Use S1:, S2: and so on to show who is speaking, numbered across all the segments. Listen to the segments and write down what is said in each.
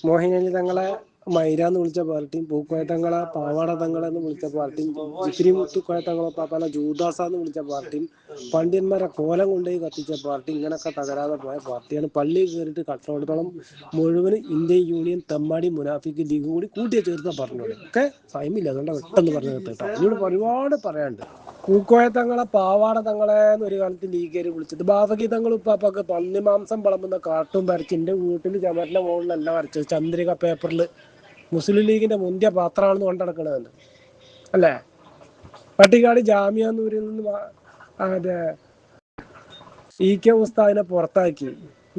S1: മോഹിനി തങ്ങളെ മൈരാന്ന് വിളിച്ച പാർട്ടിയും പൂക്കോയ തങ്ങളെ പാവാട തങ്ങളെ എന്ന് വിളിച്ച പാർട്ടിയും ജിഫിരി മുത്തുക്കോയ തങ്ങളെ പാപ്പാല ജൂദാസാന്ന് വിളിച്ച പാർട്ടിയും പണ്ഡിയന്മാരെ കോലം കൊണ്ടുപോയി കത്തിച്ച പാർട്ടി ഇങ്ങനൊക്കെ തകരാതെ പോയ പാർട്ടിയാണ്. പള്ളിയിൽ കയറിയിട്ട് കട്ടോടത്തോളം മുഴുവൻ ഇന്ത്യൻ യൂണിയൻ തെമ്മാടി മുനാഫിക്ക് ലീഗ് കൂടി കൂട്ടിയെ ചേർത്ത പറഞ്ഞോളൂ. ഒക്കെ ടൈമില്ല, അതുകൊണ്ട് പെട്ടെന്ന് പറഞ്ഞു കേട്ടോ. ഇതിനോട് ഒരുപാട് പറയാനുണ്ട്. പൂക്കോയ തങ്ങളെ പാവാട തങ്ങളെ എന്നൊരു കാലത്ത് ലീഗേര് വിളിച്ചത്. ബാഫക്കി തങ്ങൾ ഉപ്പാപ്പൊക്കെ പന്നിമാംസം വിളമ്പുന്ന കാട്ടും വരച്ച് എൻ്റെ വീട്ടിൽ ചുമരിൻ്റെ മുകളിലല്ല വരച്ചത്, ചന്ദ്രിക പേപ്പറിൽ മുസ്ലിം ലീഗിന്റെ മുന്തിയ പാത്രമാണെന്ന് കൊണ്ടുനടക്കണത് അല്ലേ. പട്ടിക്കാട് ജാമ്യാന്നൂരിൽ നിന്ന് അതെ EK ഉസ്താദിനെ പുറത്താക്കി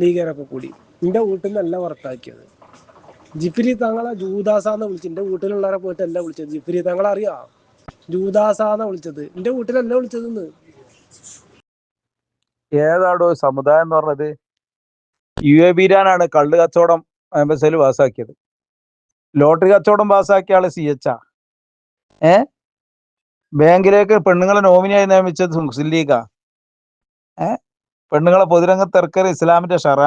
S1: ലീഗരൊക്കെ കൂടി. എൻ്റെ വീട്ടിൽ നിന്നല്ല പുറത്താക്കിയത്. ജിഫിരി തങ്ങളെ ജൂദാസാന്ന് വിളിച്ചു. എൻ്റെ വീട്ടിലുള്ളവരെ പോയിട്ടല്ല വിളിച്ചത്. ജിഫിരി തങ്ങളെ അറിയാം, ജൂദാസാന്ന വിളിച്ചത്. എൻ്റെ വീട്ടിലല്ല വിളിച്ചതെന്ന്.
S2: ഏതാടോ സമുദായം എന്ന് പറഞ്ഞത്? UAB കള്ള് കച്ചവടം എംബസിൽ പാസ്സാക്കിയത്. ലോട്ടറി കച്ചവടം പാസ്സാക്കിയ ആള് CH. ബാങ്കിലേക്ക് പെണ്ണുങ്ങളെ നോമിനിയായി നിയമിച്ചത് മുസ്ലിം ലീഗാ. പെണ്ണുങ്ങളെ പൊതുരംഗത്ത് ഇറക്കൽ ഇസ്ലാമിന്റെ ഷറ.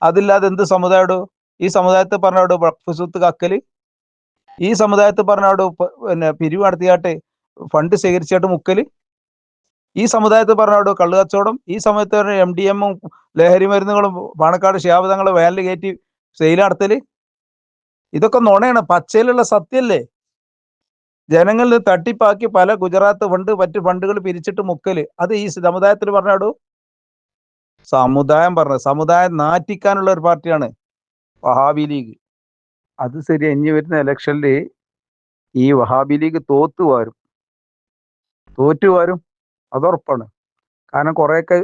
S2: അതില്ലാതെ എന്ത് സമുദായടോ? ഈ സമുദായത്തിൽ പറഞ്ഞോടോ വഖഫ് കക്കല്? ഈ സമുദായത്തിൽ പറഞ്ഞോടോ പിന്നെ പിരിവ് നടത്തിയാട്ട് ഫണ്ട് ശേഖരിച്ചായിട്ട് മുക്കല്? ഈ സമുദായത്തിൽ പറഞ്ഞോടോ കള്ളു കച്ചവടം? ഈ സമയത്ത് MDM ലഹരി മരുന്നുകളും പാണക്കാട് ശിഹാബ് തങ്ങളെ വാനിൽ കയറ്റി സെയിൽ നടത്തല്? ഇതൊക്കെ നുണയാണ്, പച്ചയിലുള്ള സത്യല്ലേ. ജനങ്ങളിൽ തട്ടിപ്പാക്കി പല ഗുജറാത്ത് ഫണ്ട് മറ്റു ഫണ്ടുകൾ പിരിച്ചിട്ട് മുക്കല്, അത് ഈ സമുദായത്തിൽ പറഞ്ഞാടോ? സമുദായം നാറ്റിക്കാനുള്ള ഒരു പാർട്ടിയാണ് വഹാബി ലീഗ്. അത് ശരി, ഇനി വരുന്ന ഇലക്ഷനിൽ ഈ വഹാബി ലീഗ് തോറ്റുവാരും അതുറപ്പാണ്. കാരണം കുറെയൊക്കെ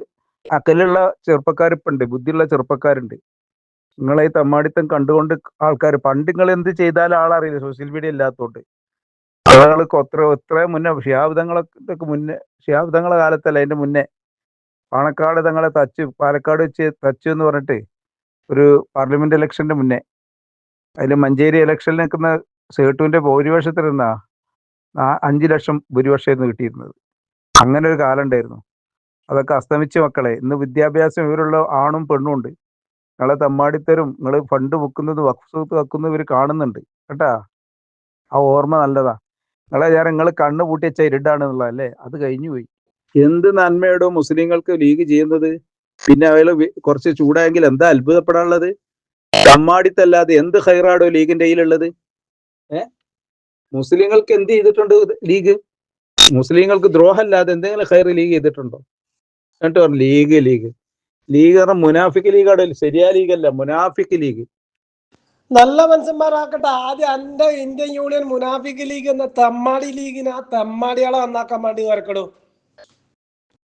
S2: അക്കലുള്ള ചെറുപ്പക്കാരിപ്പുണ്ട്, ബുദ്ധിയുള്ള ചെറുപ്പക്കാരുണ്ട്. നിങ്ങളെ ഈ തമ്മാടിത്തം കണ്ടുകൊണ്ട് ആൾക്കാർ, പണ്ട് നിങ്ങൾ എന്ത് ചെയ്താലും ആളറിയില്ല, സോഷ്യൽ മീഡിയ ഇല്ലാത്തതുകൊണ്ട്. ആളുകൾക്ക് എത്ര മുന്നേ ഷിഹാബ് തങ്ങളെ കാലത്തല്ല, അതിന്റെ മുന്നേ പാണക്കാട് തങ്ങളെ പാലക്കാട് വെച്ച് തച്ചു എന്ന് പറഞ്ഞിട്ട് ഒരു പാർലമെന്റ് ഇലക്ഷന്റെ മുന്നേ, അതിൽ മഞ്ചേരി ഇലക്ഷനിൽ നിൽക്കുന്ന സേട്ടുവിന്റെ ഭൂരിപക്ഷത്തിരുന്ന 5 ലക്ഷം ഭൂരിപക്ഷമായിരുന്നു കിട്ടിയിരുന്നത്. അങ്ങനെ ഒരു കാലം ഉണ്ടായിരുന്നു. അതൊക്കെ അസ്തമിച്ച് മക്കളെ. ഇന്ന് വിദ്യാഭ്യാസം ഇവരുള്ള ആണും പെണ്ണും ഉണ്ട്. നിങ്ങളെ തമ്മാടിത്തരും, നിങ്ങൾ ഫണ്ട് വെക്കുന്നത് വഖഫ് വെക്കുന്നത് ഇവർ കാണുന്നുണ്ട് കേട്ടാ. ആ ഓർമ്മ നല്ലതാ. നിങ്ങൾ കണ്ണ് പൂട്ടി വെച്ച ഇരുട്ടാണെന്നുള്ളതല്ലേ, അത് കഴിഞ്ഞു പോയി. എന്ത് നന്മയോടോ മുസ്ലിങ്ങൾക്ക് ലീഗ് ചെയ്യുന്നത്? പിന്നെ അയാൾ കുറച്ച് ചൂടായെങ്കിൽ എന്താ അത്ഭുതപ്പെടാനുള്ളത്? തമ്മാടിത്തല്ലാതെ എന്ത് ഹൈറാടോ ലീഗിന്റെ കയ്യിലുള്ളത്? മുസ്ലിങ്ങൾക്ക് എന്ത് ചെയ്തിട്ടുണ്ട് ലീഗ്? മുസ്ലിങ്ങൾക്ക് ദ്രോഹമല്ലാതെ എന്തെങ്കിലും ഹൈർ ലീഗ് ചെയ്തിട്ടുണ്ടോ? എന്നിട്ട് പറഞ്ഞു ലീഗ് പറഞ്ഞ മുനാഫിക് ലീഗാടോ. ശരിയാ ലീഗല്ല, മുനാഫിക് ലീഗ്.
S1: നല്ല മനുഷ്യന്മാരാക്കട്ടെ. ആദ്യം എന്റെ ഇന്ത്യൻ യൂണിയൻ മുനാഫിക് ലീഗ് എന്ന തെമ്മാടി ലീഗിന് ആ തെമ്മാടികളെ നന്നാക്കാൻ വേണ്ടി വരക്കടൂ.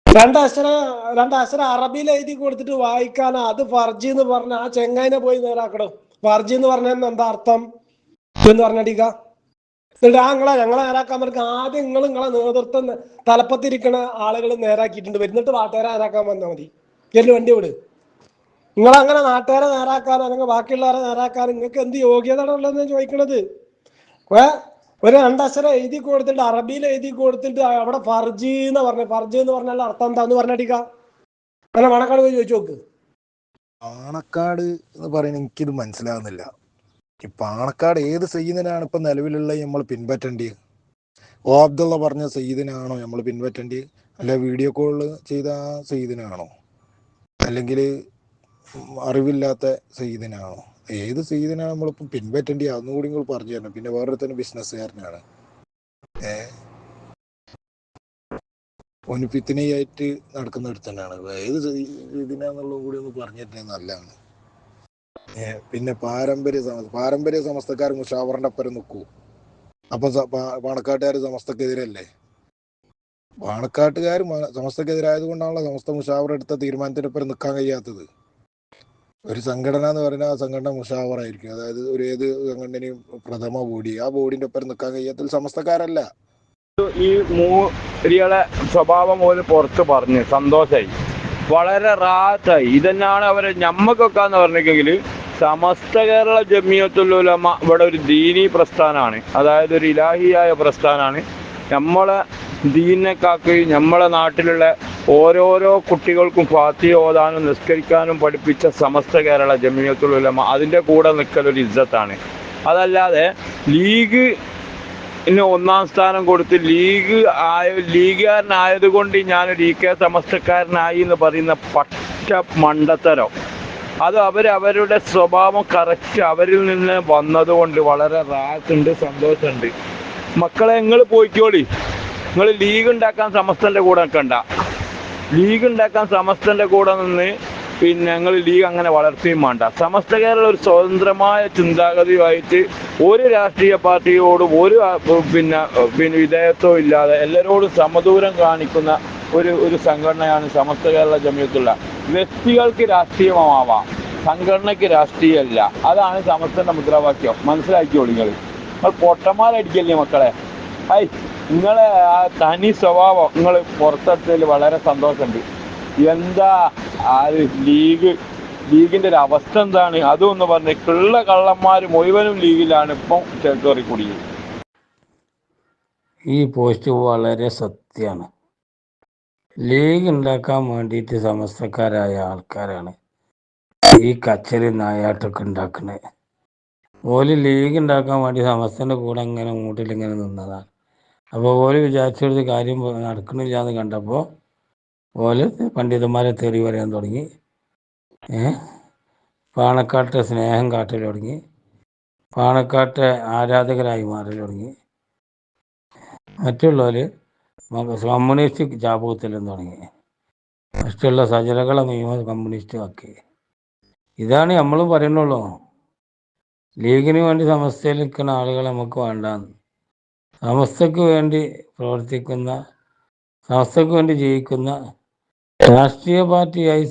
S1: രണ്ടക്ഷരം അറബിയിൽ എഴുതി കൊടുത്തിട്ട് വായിക്കാനാ. അത് ഫർജി എന്ന് പറഞ്ഞ ആ ചെങ്ങായിനെ പോയി നേരാക്കടോ. ഫർജി എന്ന് പറഞ്ഞ എന്താ അർത്ഥം എന്ന് പറഞ്ഞടിക്ക. എന്നിട്ട് ഞങ്ങളെ നേരാക്കാൻ പറ്റും. ആദ്യം നിങ്ങളെ നേതൃത്വം തലപ്പത്തിരിക്കണ ആളുകൾ നേരാക്കിയിട്ടുണ്ട്. വരുന്നിട്ട് നാട്ടുകാരെ നേരാക്കാൻ വന്നാൽ മതി. എല്ലാം വണ്ടി വിട്. നിങ്ങളങ്ങനെ നാട്ടുകാരെ നേരാക്കാൻ അല്ലെങ്കിൽ ബാക്കിയുള്ളവരെ നേരാക്കാൻ നിങ്ങൾക്ക് എന്ത് യോഗ്യത ഉള്ളതെന്ന് ചോദിക്കണത്. ഒരു രണ്ടക്ഷരം എഴുതി കൊടുത്തിട്ട് അറബിയിൽ എഴുതി കൊടുത്തിട്ട് അവിടെ ഫർജി എന്ന് പറഞ്ഞാൽ അർത്ഥം എന്താന്ന് പറഞ്ഞടിക്ക. അങ്ങനെ പാണക്കാട് പോയി ചോദിച്ചു നോക്ക്.
S3: പാണക്കാട് എന്ന് പറയുന്നത് എനിക്കിത് മനസ്സിലാവുന്നില്ല. ഈ പാണക്കാട് ഏത് സയ്യിദിനാണ് ഇപ്പൊ നിലവിലുള്ള നമ്മൾ പിൻപറ്റേണ്ടത്? അബ്ദുള്ള പറഞ്ഞ സയ്യിദിനാണോ നമ്മൾ പിൻപറ്റേണ്ടത്? അല്ല വീഡിയോ കോള് ചെയ്ത ആ സയ്യിദിനാണോ? അല്ലെങ്കിൽ അറിവില്ലാത്ത സയ്യിദിനാണോ? ഏത് സയ്യിദിനാണ് നമ്മളിപ്പോൾ പിൻപറ്റേണ്ടത്? അതൊന്നുകൂടി നിങ്ങൾ പറഞ്ഞു തരണം. പിന്നെ വേറൊരുത്തന്നെ ബിസിനസ്സുകാരനാണ്, ഒന്ന് ഫിത്നയായിട്ട് നടക്കുന്ന ഒരുത്തനാണ്. ഏത് സയ്യിദിനാന്നുള്ളത് കൂടി ഒന്ന് പറഞ്ഞിട്ടുണ്ടെങ്കിൽ നല്ലതാണ്. പിന്നെ പാരമ്പര്യ സമസ്തക്കാർ മുഷാവറിന്റെ അപ്പുറം നിൽക്കൂ. അപ്പൊ പാണക്കാട്ടുകാർ സമസ്തക്കെതിരല്ലേ? പാണക്കാട്ടുകാർ സമസ്തക്കെതിരായത് കൊണ്ടാണല്ലോ സമസ്ത മുഷാവറ എടുത്ത തീരുമാനത്തിനൊപ്പം നിൽക്കാൻ കഴിയാത്തത്. ഒരു സംഘടന എന്ന് പറഞ്ഞാൽ ആ സംഘടന മുഷാവറായിരിക്കും. അതായത് ഒരു ഏത് സംഘടനയും പ്രഥമ ബോഡി, ആ ബോഡിന്റെ ഒപ്പം നിൽക്കാൻ കഴിയാത്തത് സമസ്തക്കാരല്ല.
S2: ഈ മൂരികളെ സ്വഭാവം പോലും പുറത്ത് പറഞ്ഞ് സന്തോഷമായി, വളരെ റാഹത്തായി. ഇതന്നെയാണ് അവരെ ഞമ്മക്കൊക്കെ എന്ന് പറഞ്ഞെങ്കിൽ സമസ്ത കേരള ജമിയത്തുൽ ഉലമ ഇവിടെ ഒരു ദീനി പ്രസ്ഥാനമാണ്, അതായത് ഒരു ഇലാഹിയായ പ്രസ്ഥാനമാണ്. നമ്മളെ ദീനിനെ കാക്കുകയും നമ്മളെ നാട്ടിലുള്ള
S4: ഓരോരോ കുട്ടികൾക്കും ഫാത്തിഹ ഓതാനും നിസ്കരിക്കാനും പഠിപ്പിച്ച സമസ്ത കേരള ജമിയത്തുൽ ഉലമ അതിൻ്റെ കൂടെ നിൽക്കലൊരു ഇജ്ജത്താണ്. അതല്ലാതെ ലീഗ് ഒന്നാം സ്ഥാനം കൊടുത്ത് ലീഗുകാരനായത് കൊണ്ട് ഞാൻ DK സമസ്തക്കാരനായി എന്ന് പറയുന്ന പച്ച മണ്ടത്തരം, അത് അവരവരുടെ സ്വഭാവം കറക്റ്റ് അവരിൽ നിന്ന് വന്നതുകൊണ്ട് വളരെ റാഹത്തുണ്ട്, സന്തോഷമുണ്ട്. മക്കളെ, നിങ്ങൾ പോയിക്കോളി. നിങ്ങൾ ലീഗ് ഉണ്ടാക്കാൻ സമസ്തൻ്റെ കൂടെ നിൽക്കണ്ട. ലീഗ് ഉണ്ടാക്കാൻ സമസ്തൻ്റെ കൂടെ നിന്ന് ഞങ്ങൾ ലീഗ് അങ്ങനെ വളർത്തുകയും വേണ്ട. സമസ്ത കേരളം ഒരു സ്വതന്ത്രമായ ചിന്താഗതിയുമായിട്ട് ഒരു രാഷ്ട്രീയ പാർട്ടിയോടും ഒരു വിധേയത്വം ഇല്ലാതെ എല്ലാവരോടും സമദൂരം കാണിക്കുന്ന ഒരു സംഘടനയാണ് സമസ്ത കേരള ജമിയത്തുള്ള. വ്യക്തികൾക്ക് രാഷ്ട്രീയമാവാം, സംഘടനയ്ക്ക് രാഷ്ട്രീയമല്ല. അതാണ് സമസ്തൻ്റെ മുദ്രാവാക്യം. മനസ്സിലാക്കിയോളൂ. നിങ്ങൾ പൊട്ടന്മാരടിക്കല്ലേ മക്കളെ. നിങ്ങളെ ആ തനി സ്വഭാവം നിങ്ങൾ പുറത്തെടുത്തതിൽ വളരെ സന്തോഷമുണ്ട്. എന്താ ലീഗിൻ്റെ ഒരു അവസ്ഥ എന്താണ് അതൊന്ന് പറഞ്ഞ്. ഉള്ള കള്ളന്മാർ മുഴുവനും ലീഗിലാണ് ഇപ്പം ടെറിട്ടറി കൂടിയത്.
S5: ഈ പോസ്റ്റ് വളരെ സത്യമാണ്. ലീഗ് ഉണ്ടാക്കാൻ വേണ്ടിയിട്ട് സമസ്തക്കാരായ ആൾക്കാരാണ് ഈ കച്ചറി നായാട്ടൊക്കെ ഉണ്ടാക്കുന്നത്. ഓല് ലീഗ് ഉണ്ടാക്കാൻ വേണ്ടി സമസ്തൻ്റെ കൂടെ ഇങ്ങനെ മൂട്ടിലിങ്ങനെ നിന്നതാണ്. അപ്പോൾ ഓല് വിചാരിച്ചെടുത്ത് കാര്യം നടക്കണില്ല എന്ന് കണ്ടപ്പോൾ ഓല് പണ്ഡിതന്മാരെ തെറി പറയാൻ തുടങ്ങി. പാണക്കാട്ടെ സ്നേഹം കാട്ടൽ തുടങ്ങി, പാണക്കാട്ടെ ആരാധകരായി മാറൽ തുടങ്ങി. മറ്റുള്ളവർ കമ്മ്യൂണിസ്റ്റ് ജാപകത്തിലും തുടങ്ങി. മറ്റുള്ള സജലകളെ മുഴുവൻ കമ്മ്യൂണിസ്റ്റ് ആക്കി. ഇതാണ് നമ്മളും പറയുന്നുള്ളൂ. ലീഗിന് വേണ്ടി സമസ്തയിൽ നിൽക്കുന്ന ആളുകൾ നമുക്ക് വേണ്ടാന്ന്. സമസ്തക്ക് വേണ്ടി പ്രവർത്തിക്കുന്ന, സമസ്തക്ക് വേണ്ടി ജീവിക്കുന്ന രാഷ്ട്രീയ പാർട്ടിയായി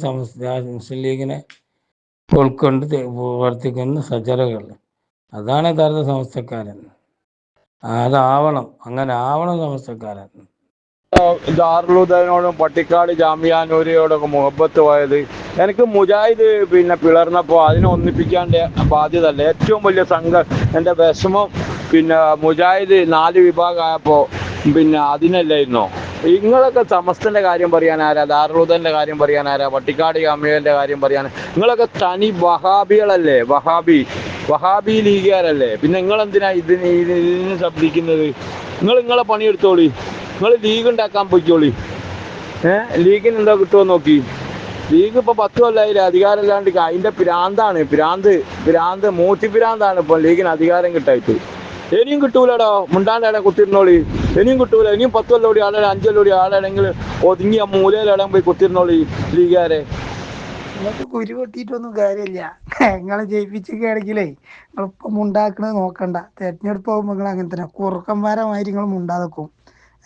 S5: മുസ്ലിം ലീഗിനെ ഉൾക്കൊണ്ട് പ്രവർത്തിക്കുന്ന സജലകൾ, അതാണ് യഥാർത്ഥ സമസ്തക്കാരൻ. അതാവണം, അങ്ങനെ ആവണം സമസ്തക്കാരൻ.
S4: ദാറുൽഹുദയോടും പട്ടിക്കാട് ജാമിയാനൂരിയോടൊക്കെ മുഹബത്ത് പോയത് എനിക്ക് മുജാഹിദ് പിളർന്നപ്പോൾ അതിനെ ഒന്നിപ്പിക്കാൻ്റെ ബാധ്യത അല്ല. ഏറ്റവും വലിയ എൻ്റെ വിഷമം മുജാഹിദ് 4 വിഭാഗമായപ്പോൾ അതിനല്ലായിരുന്നോ. നിങ്ങളൊക്കെ സമസ്തൻ്റെ കാര്യം പറയാനാരാ, ദാറുൽഹുദൻ്റെ കാര്യം പറയാനാരാ, പട്ടിക്കാട് ജാമിയൻ്റെ കാര്യം പറയാൻ? നിങ്ങളൊക്കെ തനി വഹാബികളല്ലേ, വഹാബി ലീഗുകാരല്ലേ. പിന്നെ നിങ്ങളെന്തിനാ ഇതിന് ശബ്ദിക്കുന്നത്? നിങ്ങളെ പണിയെടുത്തോളി. നിങ്ങൾ ലീഗ് ഉണ്ടാക്കാൻ പോയിക്കോളി. ലീഗിന് എന്താ കിട്ടുമോ നോക്കി. ലീഗ് ഇപ്പോൾ 10 കൊല്ലമായില്ല അധികാരമില്ലാണ്ട്. അതിൻ്റെ ഭ്രാന്ത് മൂത്തിഭ്രാന്താണ് ഇപ്പോൾ ലീഗിന് അധികാരം കിട്ടായിട്ട്. ഇനിയും കിട്ടൂലടോ, മുണ്ടാണ്ട് കുത്തിരുന്നോളി. ഇനിയും കിട്ടൂല. ഇനിയും 10 കൊല്ലോടി ആളെ 5 കൊല്ലോടി ആളെങ്കിൽ ഒതുങ്ങി ആ മൂലയിലിടം പോയി കുത്തിരുന്നോളി ലീഗുകാരെ.
S6: നിങ്ങൾക്ക് കുരു പൊട്ടിയിട്ടൊന്നും കാര്യമില്ല. നിങ്ങളെ ജയിപ്പിച്ചൊക്കെയാണെങ്കിലേ നിങ്ങളിപ്പം ഉണ്ടാക്കണത് നോക്കണ്ട. തെരഞ്ഞെടുപ്പ് പോകുമ്പോൾ നിങ്ങൾ അങ്ങനെ തന്നെ കുറുക്കന്മാരമാതിരി നിങ്ങൾ മുണ്ടാതെക്കും.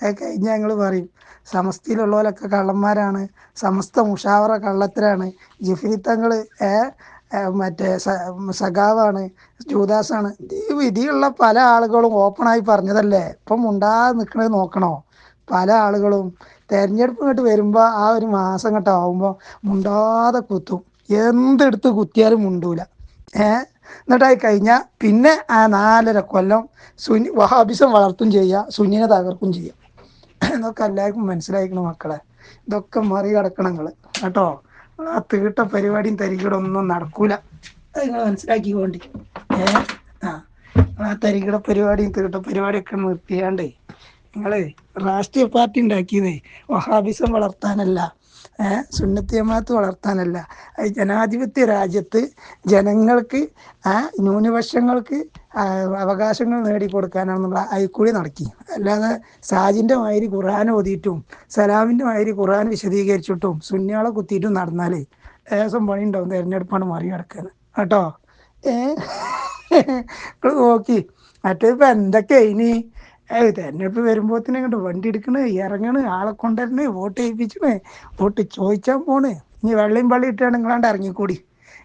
S6: അത് കഴിഞ്ഞാൽ ഞങ്ങൾ പറയും സമസ്തയിലുള്ളവരൊക്കെ കള്ളന്മാരാണ്, സമസ്ത മുഷാവറ കള്ളത്തരാണ്, ജിഫ്രിത്തങ്ങൾ മറ്റേ സഖാവാണ്, ജൂദാസാണ്. വിധിയുള്ള പല ആളുകളും ഓപ്പണായി പറഞ്ഞതല്ലേ. ഇപ്പം മുണ്ടാതെ നിൽക്കണത് നോക്കണോ? പല ആളുകളും തെരഞ്ഞെടുപ്പ് ഇങ്ങോട്ട് വരുമ്പോൾ ആ ഒരു മാസം ഇങ്ങോട്ട് ആകുമ്പോൾ മുണ്ടാതെ കുത്തും. എന്തെടുത്ത് കുത്തിയാലും മുണ്ടൂല. എന്നിട്ടായി കഴിഞ്ഞാൽ പിന്നെ ആ 4.5 കൊല്ലം വഹാബിസം വളർത്തും ചെയ്യുക, സുന്നിനെ തകർക്കും ചെയ്യുക. ഇതൊക്കെ എല്ലാവർക്കും മനസ്സിലായിരിക്കണം മക്കളെ. ഇതൊക്കെ മറികടക്കണം നിങ്ങൾ കേട്ടോ. ആ തീട്ട പരിപാടിയും തരികിടൊന്നും നടക്കൂല. അത് നിങ്ങൾ മനസ്സിലാക്കിക്കൊണ്ടി. ആ തരികിട പരിപാടിയും തീട്ട പരിപാടിയൊക്കെ നിർത്തിയാണ്ടേ നിങ്ങൾ രാഷ്ട്രീയ പാർട്ടി ഉണ്ടാക്കിയതേ വഹാബിസം വളർത്താനല്ല, സുന്നത്ത് ജമാഅത്ത് വളർത്താനല്ല. അത് ജനാധിപത്യ രാജ്യത്ത് ജനങ്ങൾക്ക് ന്യൂനപക്ഷങ്ങൾക്ക് അവകാശങ്ങൾ നേടിക്കൊടുക്കാനാണെന്നുള്ള അതിൽക്കൂടി നടക്കി. അല്ലാതെ സാജിൻ്റെ മാതിരി ഖുർആൻ ഓതിയിട്ടും സലാമിൻ്റെ മാതിരി ഖുർആൻ വിശദീകരിച്ചിട്ടും സുന്നിയാളെ കുത്തിയിട്ടും നടന്നാൽ ഏസം പണി ഉണ്ടാവും. തിരഞ്ഞെടുപ്പാണ് മറികടക്കുന്നത് കേട്ടോ. നോക്കി മറ്റേതിപ്പോൾ എന്തൊക്കെ ഇനി തെരഞ്ഞെടുപ്പ് വരുമ്പോഴത്തേനും ഇങ്ങോട്ട് വണ്ടി എടുക്കണ്, ഇറങ്ങണ്, ആളെ കൊണ്ടുവരണേ, വോട്ട് ചെയ്യിപ്പിച്ചണേ, വോട്ട് ചോദിച്ചാൽ പോണ്. ഇനി വെള്ളയും പള്ളി ഇട്ടാണ് നിങ്ങളാണ്ട് ഇറങ്ങിക്കൂടി,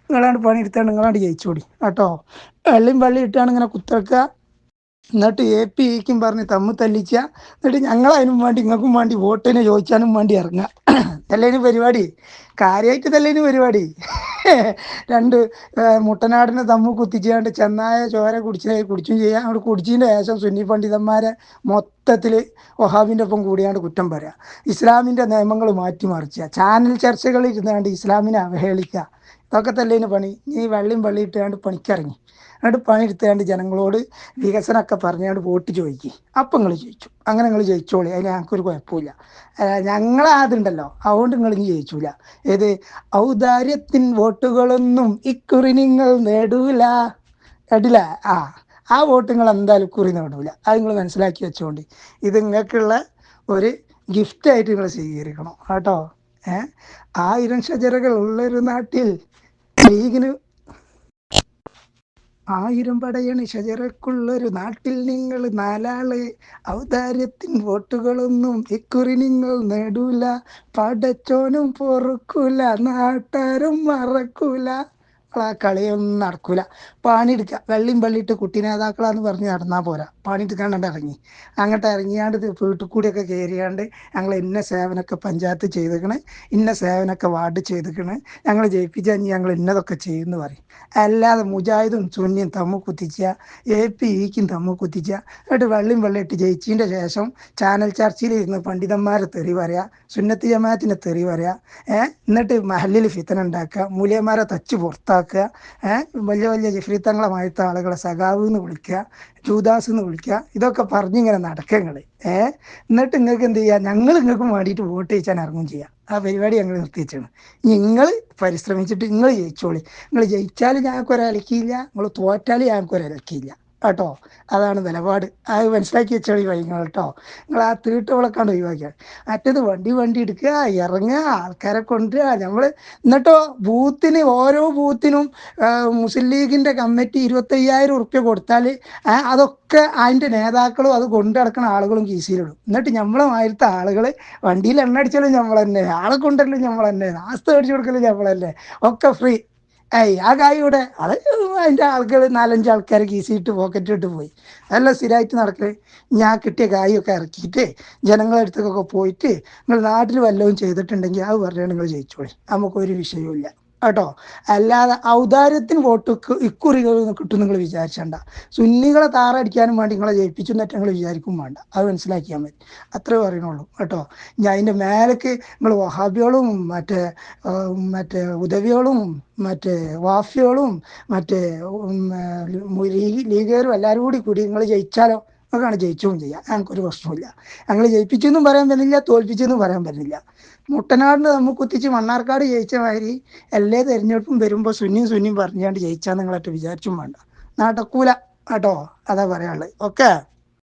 S6: നിങ്ങളാണ്ട് പണി എടുത്താണ് നിങ്ങളാണ്ട് ജയിച്ചോടി കേട്ടോ. വെള്ളയും പള്ളി ഇട്ടാണ് ഇങ്ങനെ കുത്തിറക്കുക. എന്നിട്ട് APക്കും പറഞ്ഞ് തമ്മിൽ തല്ലിച്ച. എന്നിട്ട് ഞങ്ങളതിനും വേണ്ടി നിങ്ങൾക്കും വേണ്ടി വോട്ടിന് ചോദിച്ചാനും വേണ്ടി ഇറങ്ങുക. തല്ലേന് പരിപാടി, കാര്യമായിട്ട് തല്ലേന് പരിപാടി. രണ്ട് മുട്ടനാടിനെ തമ്മിൽ കുത്തിച്ചാണ്ട് ചെന്നായ ചോര കുടിച്ചും ചെയ്യാം. അവിടെ കുടിച്ചതിൻ്റെ ശേഷം സുന്നി പണ്ഡിതന്മാരെ മൊത്തത്തിൽ വഹാബിൻ്റെ ഒപ്പം കൂടിയാണ്ട് കുറ്റം പറയുക, ഇസ്ലാമിൻ്റെ നിയമങ്ങൾ മാറ്റിമറിച്ചുക, ചാനൽ ചർച്ചകളിൽ ഇരുന്നാണ്ട് ഇസ്ലാമിനെ അവഹേളിക്കുക. ഇതൊക്കെ തല്ലേന് പണി. നീ വെള്ളിയും പള്ളി ഇട്ടാണ്ട് പണിക്കിറങ്ങി. എന്നിട്ട് പണിയെടുത്താണ്ട് ജനങ്ങളോട് വികസനമൊക്കെ പറഞ്ഞാണ്ട് വോട്ട് ചോദിക്കും. അപ്പം നിങ്ങൾ ജയിച്ചു. അങ്ങനെ നിങ്ങൾ ജയിച്ചോളി, അതിന് ഞങ്ങൾക്കൊരു കുഴപ്പമില്ല. ഞങ്ങളതുണ്ടല്ലോ, അതുകൊണ്ട് നിങ്ങൾ ഇനി ജയിച്ചൂല. ഏത് ഔദാര്യത്തിൻ വോട്ടുകളൊന്നും ഇക്കുറി നിങ്ങൾ നേടൂല. കേട്ടില്ല? ആ വോട്ട് നിങ്ങൾ എന്തായാലും ഇക്കുറി നേടൂല. അത് നിങ്ങൾ മനസ്സിലാക്കി വെച്ചോണ്ട് ഇത് നിങ്ങൾക്കുള്ള ഒരു ഗിഫ്റ്റായിട്ട് നിങ്ങൾ സ്വീകരിക്കണം കേട്ടോ. 1000 ഷജറകൾ ഉള്ളൊരു നാട്ടിൽ ലീഗിന് 1000 പടയണി ഷജറക്കുള്ളൊരു നാട്ടിൽ നിങ്ങൾ 4 ആള്. ഔദാര്യത്തിൻ വോട്ടുകളൊന്നും ഇക്കുറി നിങ്ങൾ നേടൂല. പടച്ചോനും പൊറുക്കൂല, നാട്ടാരും മറക്കൂല. ആ കളിയൊന്നും നടക്കൂല. പണിയെടുക്കുക, വെള്ളിയും പള്ളിയിട്ട് കുട്ടി നേതാക്കളാന്ന് പറഞ്ഞ് നടന്നാൽ പോരാ. പണിയെടുക്കാണ്ട് ഇറങ്ങി അങ്ങോട്ട് ഇറങ്ങിയാണ്ട് വീട്ടിൽ കൂടിയൊക്കെ കയറിയാണ്ട് ഞങ്ങൾ ഇന്ന സേവനമൊക്കെ പഞ്ചായത്ത് ചെയ്തിക്കണ്, ഇന്ന സേവനമൊക്കെ വാർഡ് ചെയ്തിക്കണ്, ഞങ്ങൾ ജയിപ്പിച്ചാൽ ഞങ്ങൾ ഇന്നതൊക്കെ ചെയ്യുമെന്ന് പറയും. അല്ലാതെ മുജാഹിദും സുന്നിയും തമ്മിൽ കുത്തിച്ച, APക്കും തമ്മിൽ കുത്തിച്ച, എന്നിട്ട് വെള്ളിയും വെള്ളിയിട്ട് ജയിച്ചതിൻ്റെ ശേഷം ചാനൽ ചർച്ചയിലിരുന്ന് പണ്ഡിതന്മാരെ തെറി പറയുക, സുന്നത്ത് ജമാഅത്തിനെ തെറി പറയുക, എന്നിട്ട് മഹല്ലിൽ ഫിത്തന ഉണ്ടാക്കുക, മൂല്യന്മാരെ തച്ച് പുറത്താക്കുക, വലിയ വലിയ ജിഫ്രീത്തങ്ങളെ മായത്ത ആളുകളെ സഖാവ് എന്ന് വിളിക്കുക, ജൂദാസ് എന്ന് വിളിക്കുക. ഇതൊക്കെ പറഞ്ഞിങ്ങനെ നടക്കങ്ങൾ. എന്നിട്ട് നിങ്ങൾക്ക് എന്ത് ചെയ്യുക, ഞങ്ങൾ നിങ്ങൾക്കും വേണ്ടിയിട്ട് വോട്ട് ചെയ്യിച്ചാൽ ഇറങ്ങും ചെയ്യുക. ആ പരിപാടി ഞങ്ങൾ നിർത്തിവെച്ചാണ്. നിങ്ങൾ പരിശ്രമിച്ചിട്ട് നിങ്ങൾ ജയിച്ചോളി. നിങ്ങൾ ജയിച്ചാൽ ഞങ്ങൾക്ക് ഒരലക്കിയില്ല, നിങ്ങൾ തോറ്റാൽ ഞങ്ങൾക്ക് ഒരലക്കിയില്ല കേട്ടോ. അതാണ് നിലപാട്. അത് മനസ്സിലാക്കി വെച്ചോളി വൈകുക കേട്ടോ. നിങ്ങൾ ആ തീട്ട് വിളക്കാണ്ട് ഒഴിവാക്കിയാൽ. മറ്റേത് വണ്ടി എടുക്കുക, ഇറങ്ങുക, ആൾക്കാരെ കൊണ്ടുവരിക. നമ്മൾ എന്നിട്ടോ ഓരോ ബൂത്തിനും മുസ്ലിം ലീഗിൻ്റെ കമ്മിറ്റി 25,000 ഉറുപ്പ്യ കൊടുത്താൽ അതൊക്കെ അതിൻ്റെ നേതാക്കളും അത് കൊണ്ടു നടക്കുന്ന ആളുകളും കീസിയിലിടും. എന്നിട്ട് നമ്മളെ മാതിരത്തെ ആളുകൾ വണ്ടിയിൽ എണ്ണ അടിച്ചാലും നമ്മൾ തന്നെ, ആളെ കൊണ്ടല്ലോ നമ്മൾ തന്നെ, നാസ്ത മേടിച്ചു കൊടുക്കലും നമ്മൾ തന്നെ, ഒക്കെ ഫ്രീ. ആ കായുടെ അത് അതിൻ്റെ ആൾക്കാർ 4-5 ആൾക്കാർ കീസിയിട്ട് പോക്കറ്റ് ഇട്ട് പോയി. അതെല്ലാം സ്ഥിരമായിട്ട് നടക്കേ. ഞാൻ കിട്ടിയ കായൊക്കെ ഇറക്കിയിട്ട് ജനങ്ങളുടെ അടുത്തൊക്കെ പോയിട്ട് നിങ്ങൾ നാട്ടിൽ വല്ലതും ചെയ്തിട്ടുണ്ടെങ്കിൽ അത് പറഞ്ഞാൽ നിങ്ങൾ ജയിച്ചോളി, നമുക്കൊരു വിഷയവും കേട്ടോ. അല്ലാതെ ഔദാര്യത്തിന് വോട്ട് ഇക്കുറി കിട്ടും നിങ്ങൾ വിചാരിച്ചണ്ട. സുന്നികളെ താറടിക്കാനും വേണ്ടി നിങ്ങളെ ജയിപ്പിച്ചു എന്നിട്ട് നിങ്ങൾ വിചാരിക്കും വേണ്ട. അത് മനസ്സിലാക്കിയാൽ മതി. അത്രേ പറയുന്നുള്ളൂ കേട്ടോ. ഞാൻ അതിൻ്റെ മേലേക്ക് നിങ്ങൾ വഹാബികളും മറ്റേ ഉദവികളും മറ്റേ വാഫികളും മറ്റേ ലീഗുകാരും എല്ലാവരും കൂടി നിങ്ങൾ ജയിച്ചാലോ? നമുക്കാണ് ജയിച്ചും ചെയ്യാം, ഞങ്ങൾക്കൊരു പ്രശ്നമില്ല. ഞങ്ങൾ ജയിപ്പിച്ചെന്നും പറയാൻ പറ്റില്ല, തോൽപ്പിച്ചെന്നും പറയാൻ പറ്റില്ല. മുട്ടനാടിന് നമുക്ക് കുത്തിച്ച് മണ്ണാർക്കാട് ജയിച്ച മാതിരി എല്ലാ തെരഞ്ഞെടുപ്പും വരുമ്പോൾ സുന്നിയും പറഞ്ഞാണ്ട് ജയിച്ചാൽ നിങ്ങളായിട്ട് വിചാരിച്ചും വേണ്ട. നടക്കൂല കേട്ടോ. അതാ പറയാനുള്ളത്. ഓക്കെ.